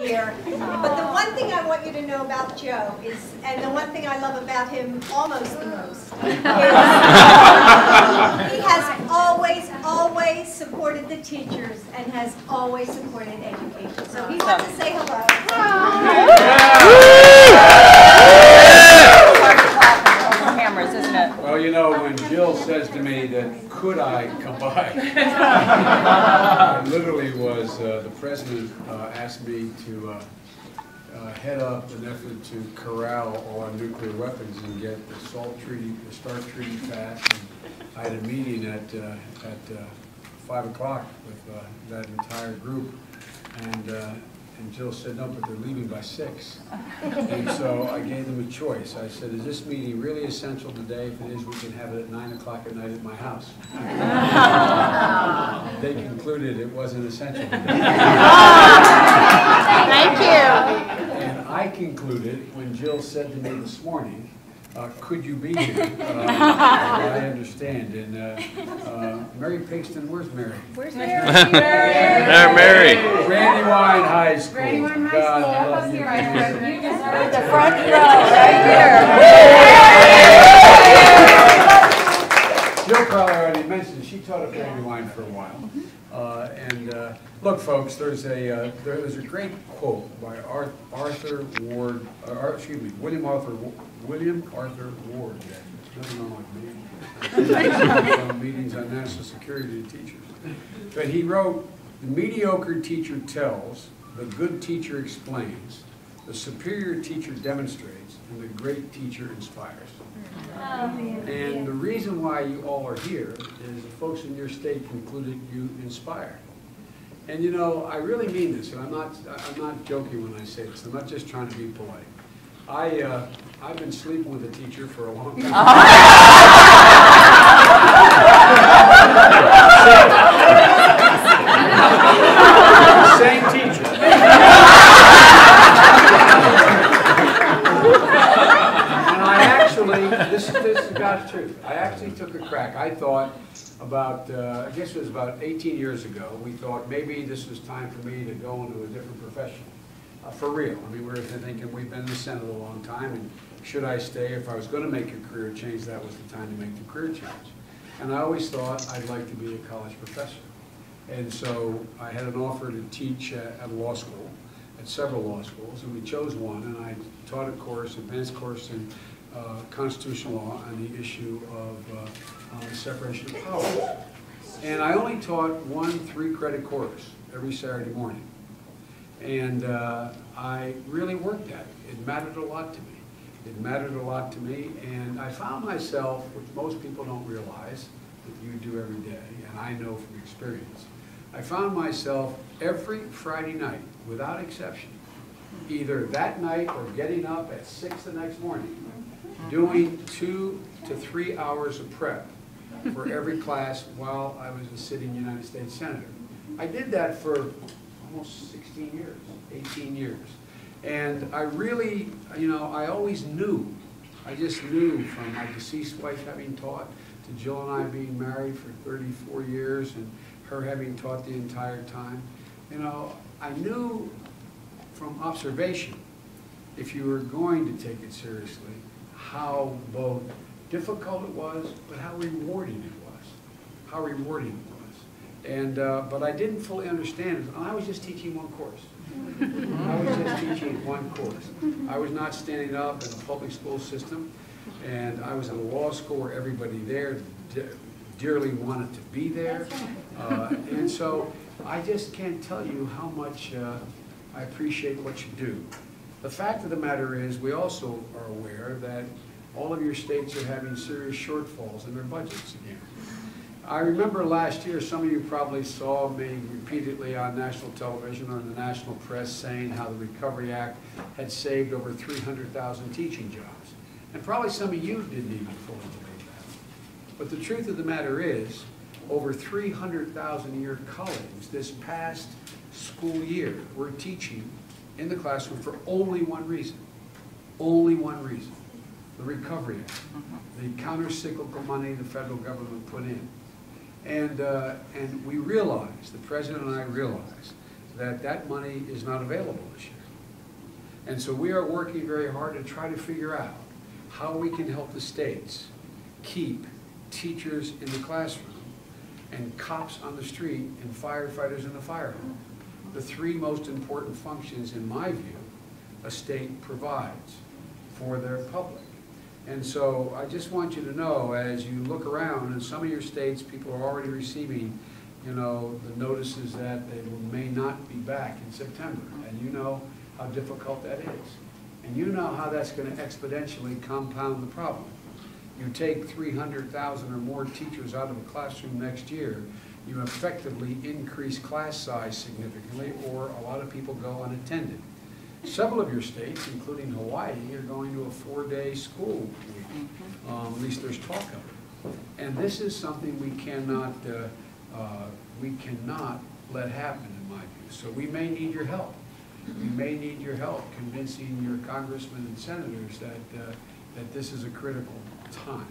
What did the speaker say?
here. But the one thing I want you to know about Joe is, and the one thing I love about him almost the most, is he has always supported the teachers and has always supported education. So he wants to say hello. Cameras, isn't it? Well, you know, when Jill says to me that, could I come by? It literally was, the president asked me to head up an effort to corral all our nuclear weapons and get the SALT treaty, the START treaty passed. And I had a meeting at 5 o'clock with that entire group. And Jill said, no, but they're leaving by 6. And so I gave them a choice. I said, is this meeting really essential today? If it is, we can have it at 9 o'clock at night at my house. They concluded it wasn't essential today. Thank you. And I concluded when Jill said to me this morning, could you be here? I understand. And Mary Pigston, where's Mary? Where's Mary? Mary. Brandywine High School. Brandywine High God School. love you. You deserve The front row, right here. Jill probably already mentioned she taught at Brandywine for a while. Look, folks, there's a great quote by William Arthur Ward. Nothing wrong with me. Meetings on national security to teachers. But he wrote, "The mediocre teacher tells, the good teacher explains, the superior teacher demonstrates, and the great teacher inspires." And the reason why you all are here is the folks in your state concluded you inspire. And you know, I really mean this, and I'm not joking when I say this. I'm not just trying to be polite. I've been sleeping with a teacher for a long time. Same teacher. And I actually, this is God's truth. I actually took a crack. I thought about, I guess it was about 18 years ago, we thought maybe this was time for me to go into a different profession. For real. I mean, we were thinking we've been in the Senate a long time, and should I stay? If I was going to make a career change, that was the time to make the career change. And I always thought I'd like to be a college professor. And so I had an offer to teach at law school, at several law schools, and we chose one, and I taught a course, advanced course in constitutional law on the issue of separation of powers. And I only taught one 3-credit course every Saturday morning. And I really worked at it. It mattered a lot to me. It mattered a lot to me, and I found myself, which most people don't realize, that you do every day, and I know from experience, I found myself every Friday night, without exception, either that night or getting up at 6 the next morning, doing 2 to 3 hours of prep for every class while I was a sitting United States Senator. I did that for almost 16 years, 18 years. And I really, you know, I always knew, I just knew from my deceased wife having taught, to Jill and I being married for 34 years, and her having taught the entire time, you know, I knew from observation, if you were going to take it seriously, how both difficult it was, but how rewarding it was. How rewarding it was. And, but I didn't fully understand it. I was just teaching one course. I was just teaching one course. I was not standing up in a public school system, and I was in a law school where everybody there dearly wanted to be there. And so I just can't tell you how much I appreciate what you do. The fact of the matter is, we also are aware that all of your states are having serious shortfalls in their budgets again. I remember last year, some of you probably saw me repeatedly on national television or in the national press saying how the Recovery Act had saved over 300,000 teaching jobs. And probably some of you didn't even fully believe that. But the truth of the matter is, over 300,000 of your colleagues this past school year were teaching in the classroom for only one reason. Only one reason. The Recovery Act. The counter-cyclical money the federal government put in. And we realized, the President and I realized, that that money is not available this year. And so we are working very hard to try to figure out how we can help the states keep teachers in the classroom and cops on the street and firefighters in the fire hall. The three most important functions, in my view, a state provides for their public. And so I just want you to know, as you look around, in some of your states, people are already receiving, you know, the notices that they may not be back in September. And you know how difficult that is. And you know how that's going to exponentially compound the problem. You take 300,000 or more teachers out of a classroom next year, you effectively increase class size significantly, or a lot of people go unattended. Several of your states, including Hawaii, are going to a 4-day school week. At least there's talk of it. And this is something we cannot let happen, in my view. So we may need your help. We may need your help convincing your congressmen and senators that this is a critical time.